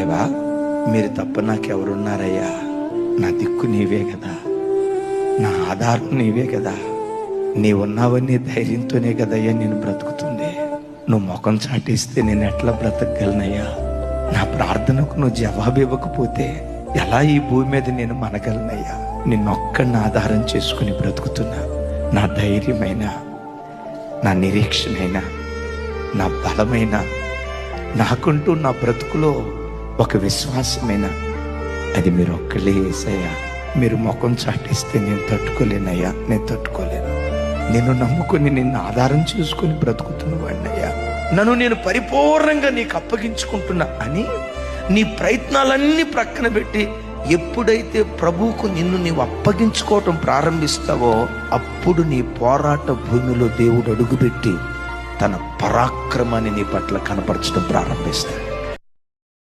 దేవా, మీరు తప్ప నాకెవరున్నారయ్యా? నా దిక్కు నీవే కదా, నా ఆధారం నీవే కదా. నీవున్నావని ధైర్యంతోనే కదయ్యా నేను బ్రతుకుతుంది. నువ్వు ముఖం చాటిస్తే నేను ఎట్లా బ్రతకగలనయ్యా? నా ప్రార్థనకు నువ్వు జవాబు ఇవ్వకపోతే ఎలా ఈ భూమి మీద నేను మనగలనయ్యా? నిన్నొక్కడిని ఆధారం చేసుకుని బ్రతుకుతున్నా. నా ధైర్యమైన, నా నిరీక్షణైన, నా బలమైన, నాకుంటూ నా బ్రతుకులో ఒక విశ్వాసమైన అది మీరు ఒక్కళ్ళే యేసయ్యా. మీరు ముఖం చాటిస్తే నేను తట్టుకోలేనయ్యా, నేను తట్టుకోలేను. నేను నమ్ముకుని నిన్ను ఆధారం చేసుకుని బ్రతుకుతున్న వాడినయ్యా. నన్ను నేను పరిపూర్ణంగా నీకు అప్పగించుకుంటున్నా అని నీ ప్రయత్నాలన్నీ ప్రక్కన పెట్టి ఎప్పుడైతే ప్రభువుకు నిన్ను నీవు అప్పగించుకోవటం ప్రారంభిస్తావో అప్పుడు నీ పోరాట భూమిలో దేవుడు అడుగుపెట్టి తన పరాక్రమాన్ని నీ పట్ల కనపరచడం ప్రారంభిస్తాడు.